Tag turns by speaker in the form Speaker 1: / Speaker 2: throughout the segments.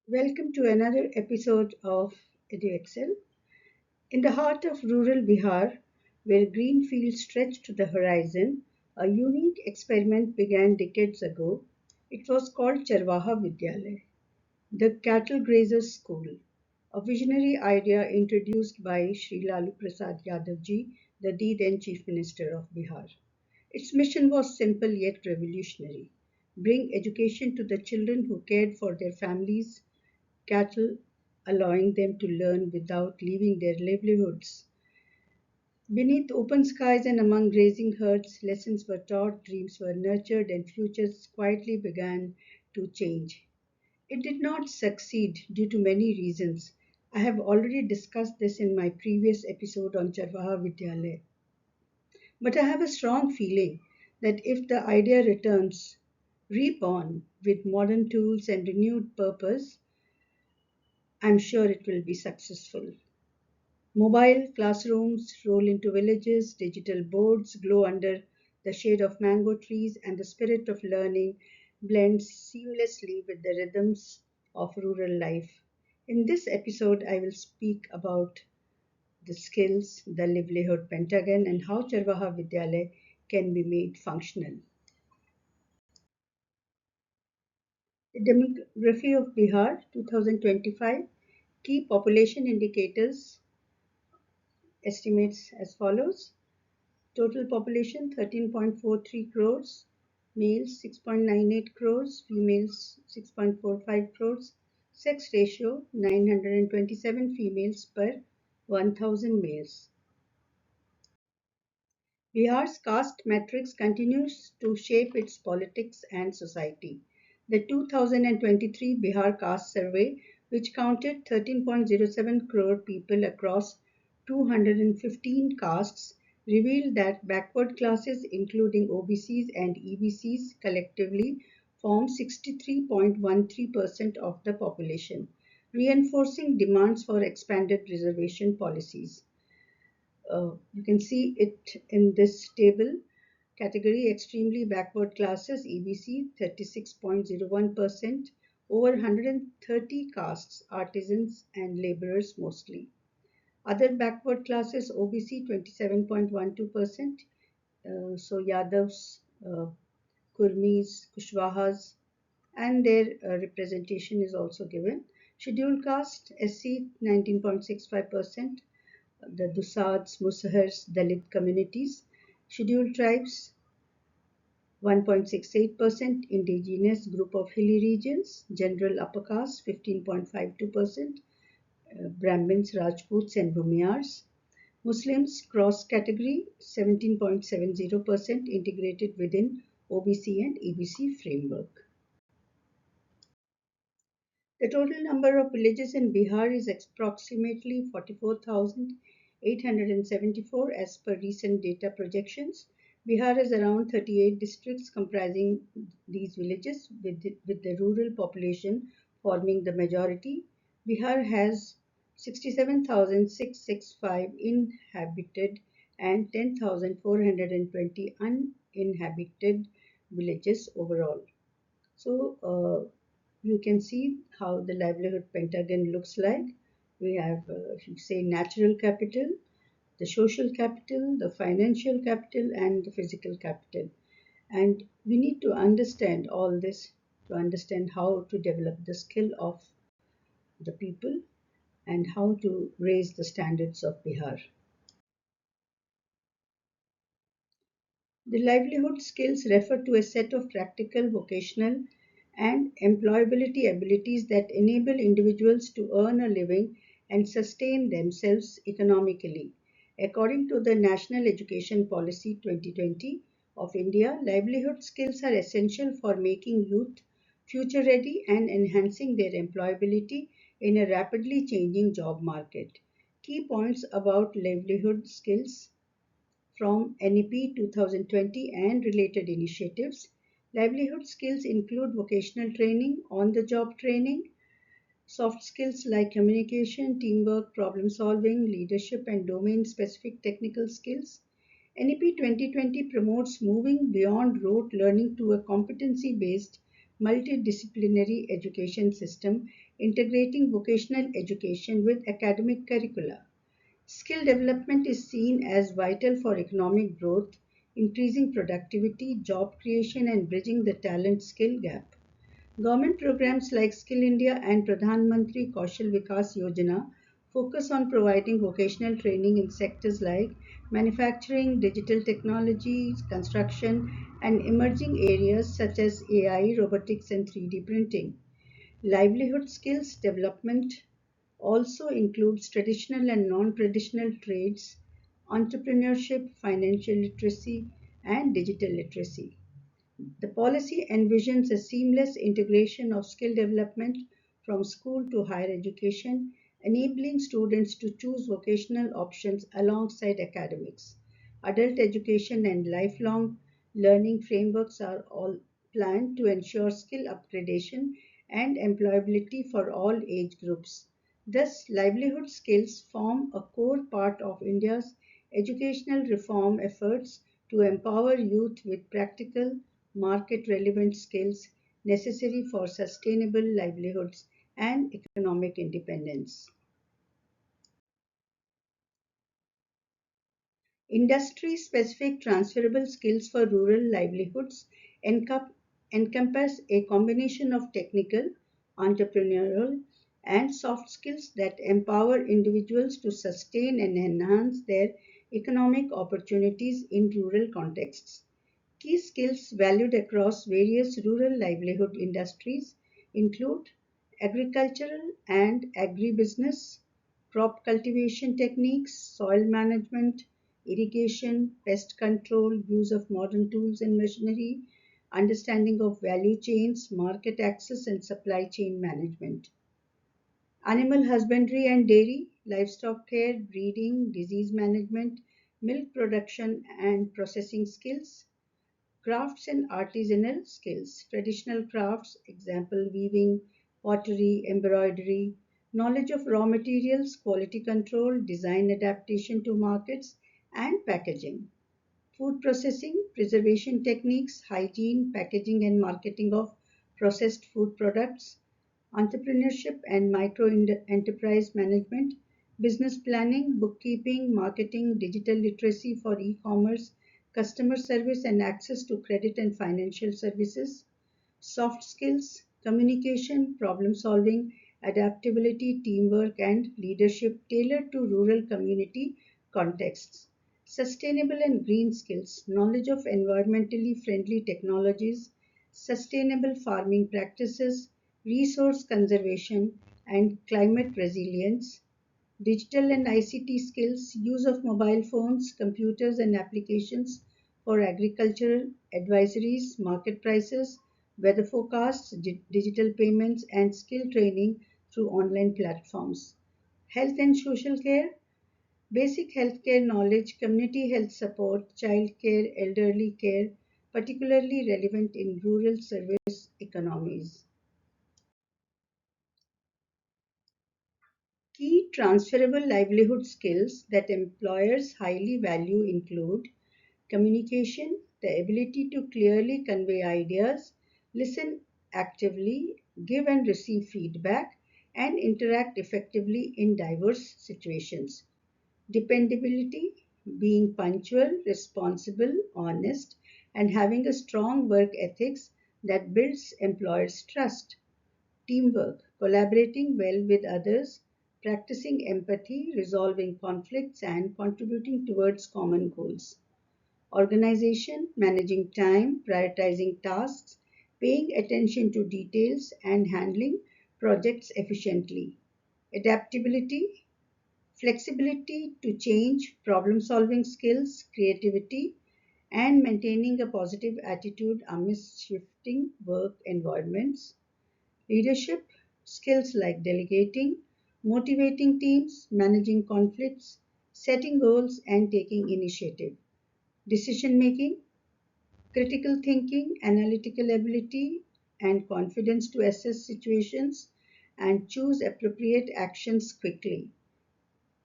Speaker 1: Welcome to another episode of EduExcel. In the heart of rural Bihar, where green fields stretch to the horizon, a unique experiment began decades ago. It was called Charwaha Vidyalayas, the cattle grazers school, a visionary idea introduced by Sri Lalu Prasad Yadav ji, the then Chief Minister of Bihar. Its mission was simple yet revolutionary: bring education to the children who cared for their families, cattle, allowing them to learn without leaving their livelihoods. Beneath open skies and among grazing herds, lessons were taught, dreams were nurtured, and futures quietly began to change. It did not succeed due to many reasons. I have already discussed this in my previous episode on Charwaha Vidyalaya. But I have a strong feeling that if the idea returns, reborn with modern tools and renewed purpose, I'm sure it will be successful. Mobile classrooms roll into villages, digital boards glow under the shade of mango trees, and the spirit of learning blends seamlessly with the rhythms of rural life. In this episode, I will speak about the skills, the livelihood pentagon, and how Charvaha Vidyalaya can be made functional. The demography of Bihar 2025, key population indicators estimates as follows. Total population 13.43 crores, males 6.98 crores, females 6.45 crores, sex ratio 927 females per 1000 males. Bihar's caste matrix continues to shape its politics and society. The 2023 Bihar Caste Survey, which counted 13.07 crore people across 215 castes, revealed that backward classes, including OBCs and EBCs, collectively form 63.13% of the population, reinforcing demands for expanded reservation policies. You can see it in this table. Category extremely backward classes EBC 36.01%, over 130 castes, artisans and laborers mostly. Other backward classes OBC 27.12%, so Yadavs, Kurmis, Kushwahas, and their representation is also given. Scheduled caste SC 19.65%, the Dusads, Musahars, Dalit communities. Scheduled tribes 1.68%, indigenous group of hilly regions, general upper caste 15.52%, Brahmins, Rajputs and Bhumiyars. Muslims cross category 17.70% integrated within OBC and EBC framework. The total number of villages in Bihar is approximately 44,874 as per recent data projections. Bihar has around 38 districts comprising these villages, with the rural population forming the majority. Bihar has 67,665 inhabited and 10,420 uninhabited villages overall. So you can see how the livelihood pentagon looks like. We have, if you say, natural capital, the social capital, the financial capital, and the physical capital. And we need to understand all this to understand how to develop the skill of the people and how to raise the standards of Bihar. The livelihood skills refer to a set of practical, vocational, and employability abilities that enable individuals to earn a living and sustain themselves economically. According to the National Education Policy 2020 of India, livelihood skills are essential for making youth future ready and enhancing their employability in a rapidly changing job market. Key points about livelihood skills from NEP 2020 and related initiatives. Livelihood skills include vocational training, on the job training, soft skills like communication, teamwork, problem solving, leadership, and domain specific technical skills. NEP 2020 promotes moving beyond rote learning to a competency based multidisciplinary education system integrating vocational education with academic curricula. Skill development is seen as vital for economic growth, increasing productivity, job creation, and bridging the talent skill gap. Government programs like Skill India and Pradhan Mantri Kaushal Vikas Yojana focus on providing vocational training in sectors like manufacturing, digital technologies, construction, and emerging areas such as AI, robotics, and 3D printing. Livelihood skills development also includes traditional and non traditional trades, entrepreneurship, financial literacy, and digital literacy. The policy envisions a seamless integration of skill development from school to higher education, enabling students to choose vocational options alongside academics. Adult education and lifelong learning frameworks are all planned to ensure skill upgradation and employability for all age groups. Thus, livelihood skills form a core part of India's educational reform efforts to empower youth with practical, market relevant skills necessary for sustainable livelihoods and economic independence. Industry specific transferable skills for rural livelihoods encompass a combination of technical, entrepreneurial, and soft skills that empower individuals to sustain and enhance their economic opportunities in rural contexts. Key skills valued across various rural livelihood industries include agricultural and agribusiness, crop cultivation techniques, soil management, irrigation, pest control, use of modern tools and machinery, understanding of value chains, market access, and supply chain management. Animal husbandry and dairy, livestock care, breeding, disease management, milk production and processing skills, crafts and artisanal skills, traditional crafts, example weaving, pottery, embroidery, knowledge of raw materials, quality control, design adaptation to markets, and packaging. Food processing, preservation techniques, hygiene, packaging, and marketing of processed food products, entrepreneurship and micro enterprise management, business planning, bookkeeping, marketing, digital literacy for e commerce, customer service, and access to credit and financial services, soft skills, communication, problem solving, adaptability, teamwork, and leadership tailored to rural community contexts. Sustainable and green skills, knowledge of environmentally friendly technologies, sustainable farming practices, resource conservation, and climate resilience. Digital and ICT skills, use of mobile phones, computers, and applications for agricultural advisories, market prices, weather forecasts, digital payments, and skill training through online platforms. Health and social care, basic healthcare knowledge, community health support, child care, elderly care, particularly relevant in rural service economies. Key transferable livelihood skills that employers highly value include communication, the ability to clearly convey ideas, listen actively, give and receive feedback, and interact effectively in diverse situations. Dependability, being punctual, responsible, honest, and having a strong work ethics that builds employers' trust. Teamwork, collaborating well with others, practicing empathy, resolving conflicts, and contributing towards common goals. Organization, managing time, prioritizing tasks, paying attention to details, and handling projects efficiently. Adaptability, flexibility to change, problem solving skills, creativity, and maintaining a positive attitude amidst shifting work environments. Leadership, skills like delegating, motivating teams, managing conflicts, setting goals, and taking initiative. Decision making, critical thinking, analytical ability, and confidence to assess situations and choose appropriate actions quickly.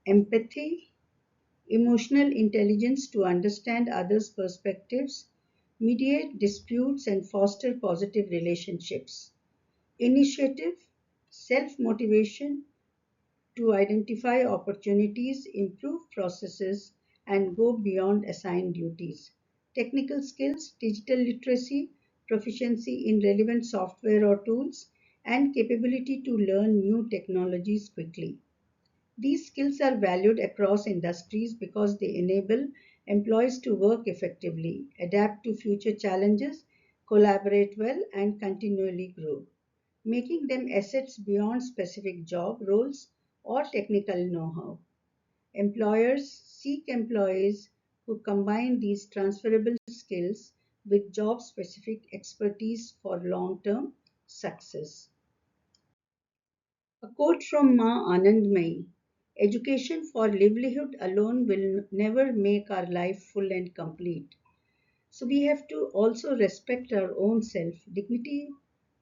Speaker 1: Empathy, emotional intelligence to understand others' perspectives, mediate disputes, and foster positive relationships. Initiative, self motivation to identify opportunities, improve processes, and go beyond assigned duties. Technical skills, digital literacy, proficiency in relevant software or tools, and capability to learn new technologies quickly. These skills are valued across industries because they enable employees to work effectively, adapt to future challenges, collaborate well, and continually grow, making them assets beyond specific job roles or technical know how. Employers seek employees who combine these transferable skills with job specific expertise for long term success. A quote from Ma Anandmayi: education for livelihood alone will never make our life full and complete. So we have to also respect our own self. Dignity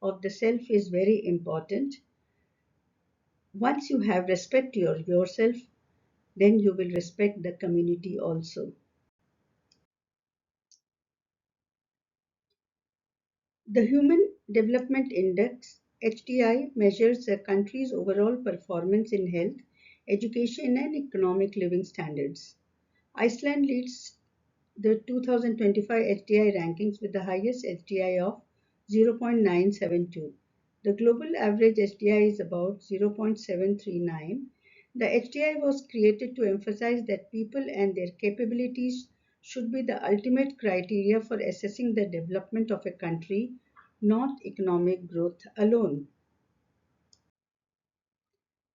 Speaker 1: of the self is very important. Once you have respect for yourself, then you will respect the community also. The Human Development Index (HDI) measures a country's overall performance in health, education, and economic living standards. Iceland leads the 2025 HDI rankings with the highest HDI of 0.972. The global average HDI is about 0.739. The HDI was created to emphasize that people and their capabilities should be the ultimate criteria for assessing the development of a country, not economic growth alone.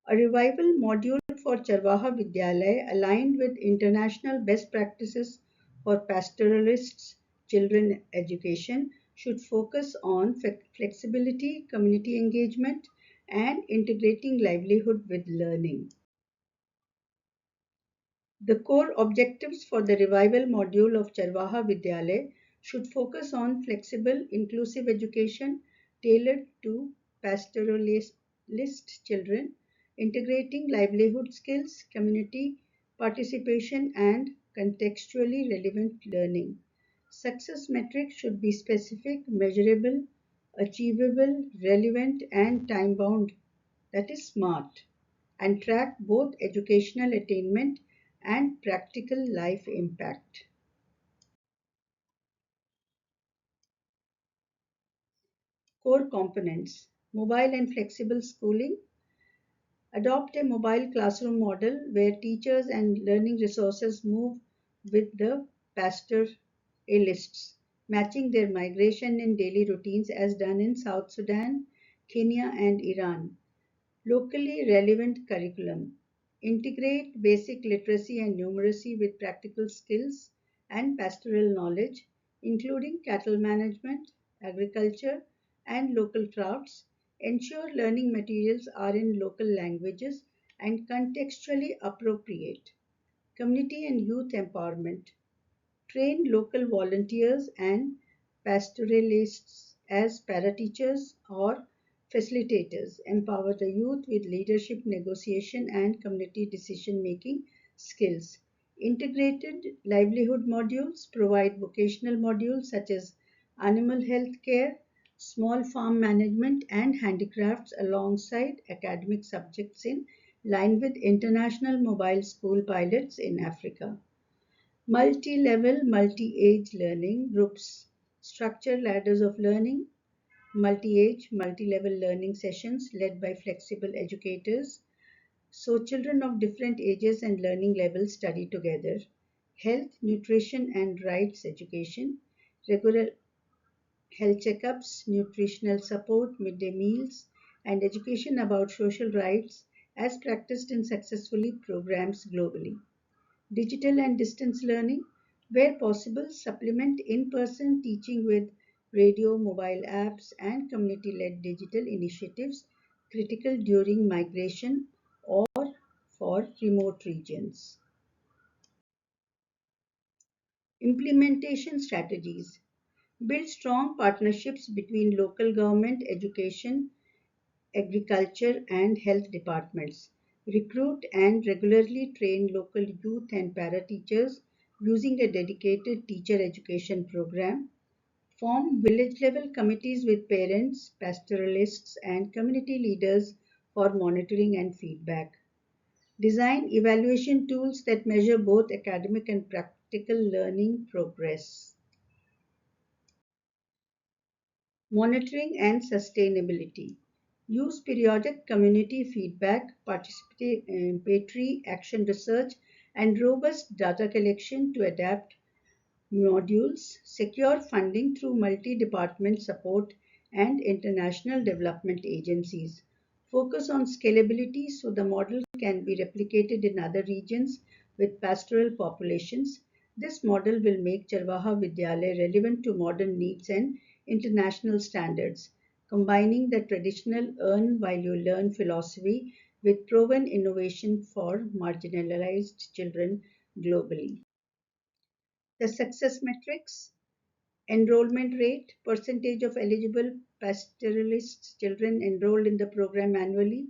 Speaker 1: A revival module for Charwaha Vidyalayas, aligned with international best practices for pastoralists' children education, should focus on flexibility, community engagement, and integrating livelihood with learning. The core objectives for the revival module of Charwaha Vidyalaya should focus on flexible, inclusive education tailored to pastoralist children, integrating livelihood skills, community participation, and contextually relevant learning. Success metrics should be specific, measurable, achievable, relevant, and time bound, that is SMART, and track both educational attainment and practical life impact. Core components: mobile and flexible schooling. Adopt a mobile classroom model where teachers and learning resources move with the pastoralists, matching their migration and daily routines as done in South Sudan, Kenya, and Iran. Locally relevant curriculum. Integrate basic literacy and numeracy with practical skills and pastoral knowledge, including cattle management, agriculture, and local crafts. Ensure learning materials are in local languages and contextually appropriate. Community and youth empowerment. Train local volunteers and pastoralists as parateachers or facilitators. Empower the youth with leadership, negotiation, and community decision making skills. Integrated livelihood modules provide vocational modules such as animal health care, small farm management, and handicrafts alongside academic subjects in line with international mobile school pilots in Africa. Multi-level, multi-age learning groups, structure ladders of learning, multi-age, multi-level learning sessions led by flexible educators. So children of different ages and learning levels study together. Health, nutrition and rights education, regular health checkups, nutritional support, midday meals, and education about social rights as practiced in successfully programs globally. Digital and distance learning, where possible, supplement in person teaching with radio, mobile apps, and community led digital initiatives critical during migration or for remote regions. Implementation strategies: build strong partnerships between local government, education, agriculture, and health departments. Recruit and regularly train local youth and para teachers using a dedicated teacher education program. Form village level committees with parents, pastoralists, and community leaders for monitoring and feedback. Design evaluation tools that measure both academic and practical learning progress. Monitoring and sustainability. Use periodic community feedback, participatory action research, and robust data collection to adapt modules, secure funding through multi-department support and international development agencies. Focus on scalability so the model can be replicated in other regions with pastoral populations. This model will make Charwaha Vidyalaya relevant to modern needs and international standards, combining the traditional earn while you learn philosophy with proven innovation for marginalized children globally. The success metrics: enrollment rate, percentage of eligible pastoralist children enrolled in the program annually,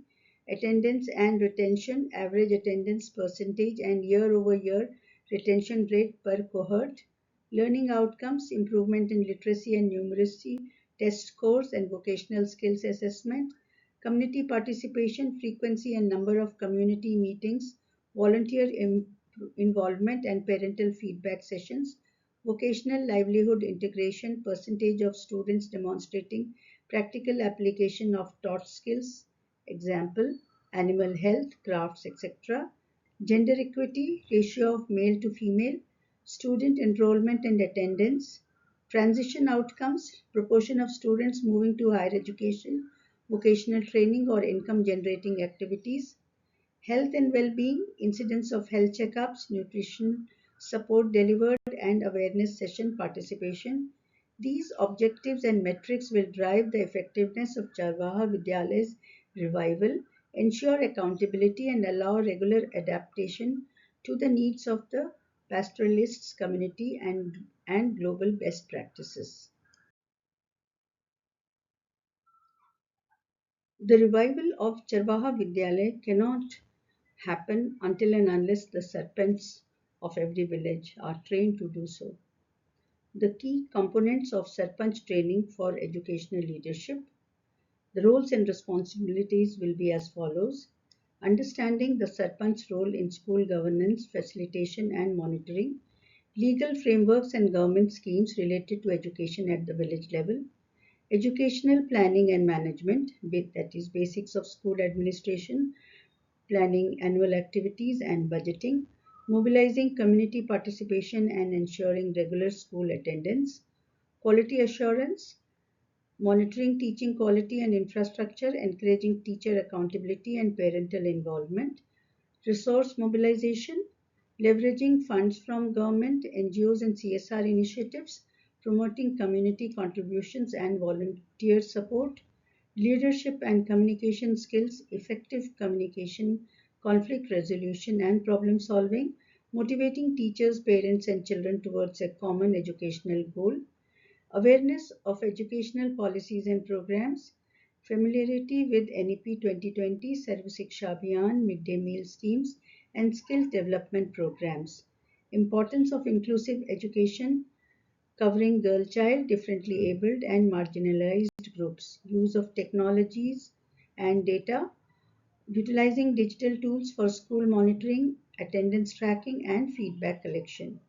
Speaker 1: attendance and retention, average attendance percentage and year-over-year retention rate per cohort, learning outcomes, improvement in literacy and numeracy, test scores and vocational skills assessment, community participation, frequency and number of community meetings, volunteer involvement and parental feedback sessions, vocational livelihood integration, percentage of students demonstrating practical application of taught skills, example, animal health, crafts, etc., gender equity, ratio of male to female, student enrollment and attendance, transition outcomes, proportion of students moving to higher education, vocational training, or income generating activities, health and well-being, incidence of health checkups, nutrition support delivered, and awareness session participation. These objectives and metrics will drive the effectiveness of Charwaha Vidyalayas revival, ensure accountability, and allow regular adaptation to the needs of the pastoralists community and global best practices. The revival of Charwaha Vidyalaya cannot happen until and unless the serpents of every village are trained to do so. The key components of Sarpanch training for educational leadership. The roles and responsibilities will be as follows: understanding the Sarpanch role in school governance, facilitation, and monitoring, legal frameworks and government schemes related to education at the village level, educational planning and management, that is, basics of school administration, planning annual activities and budgeting, mobilizing community participation and ensuring regular school attendance, quality assurance, monitoring teaching quality and infrastructure, encouraging teacher accountability and parental involvement, resource mobilization, leveraging funds from government, NGOs, and CSR initiatives, promoting community contributions and volunteer support, leadership and communication skills, effective communication, conflict resolution, and problem solving, motivating teachers, parents, and children towards a common educational goal, awareness of educational policies and programs, familiarity with NEP 2020, Sarv Shiksha Abhiyan, midday meal schemes, and skill development programs, importance of inclusive education covering girl child, differently abled, and marginalized groups, use of technologies and data, utilizing digital tools for school monitoring, attendance tracking, and feedback collection.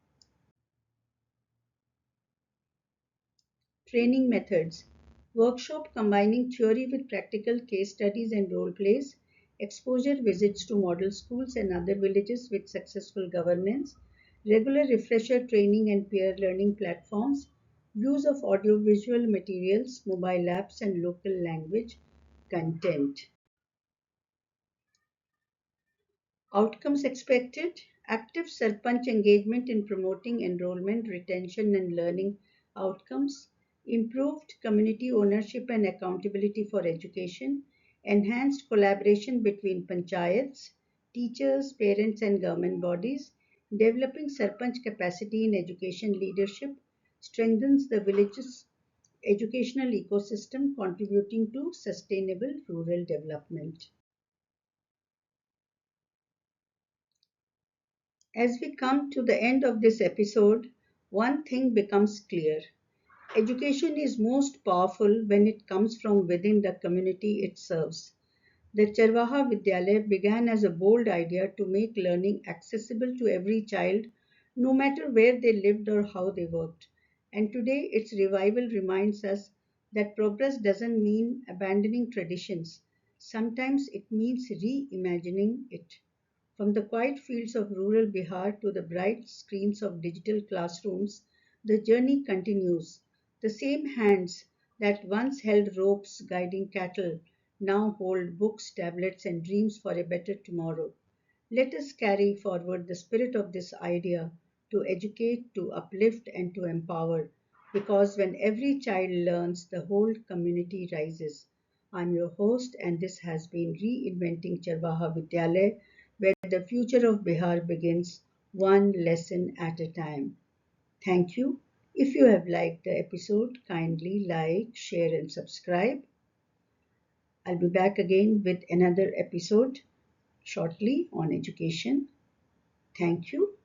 Speaker 1: Training methods. Workshop combining theory with practical case studies and role plays. Exposure visits to model schools and other villages with successful governance. Regular refresher training and peer learning platforms. Use of audiovisual materials, mobile apps, and local language content. Outcomes expected: active Sarpanch engagement in promoting enrollment, retention, and learning outcomes, improved community ownership and accountability for education, enhanced collaboration between panchayats, teachers, parents, and government bodies, developing Sarpanch capacity in education leadership, strengthens the village's educational ecosystem, contributing to sustainable rural development. As we come to the end of this episode, one thing becomes clear. Education is most powerful when it comes from within the community it serves. The Charwaha Vidyalaya began as a bold idea to make learning accessible to every child, no matter where they lived or how they worked. And today, its revival reminds us that progress doesn't mean abandoning traditions. Sometimes it means reimagining it. From the quiet fields of rural Bihar to the bright screens of digital classrooms, the journey continues. The same hands that once held ropes guiding cattle now hold books, tablets, and dreams for a better tomorrow. Let us carry forward the spirit of this idea to educate, to uplift, and to empower, because when every child learns, the whole community rises. I'm your host, and this has been Reinventing Charwaha Vidyalaya, where the future of Bihar begins one lesson at a time. Thank you. If you have liked the episode, kindly like, share, and subscribe. I'll be back again with another episode shortly on education. Thank you.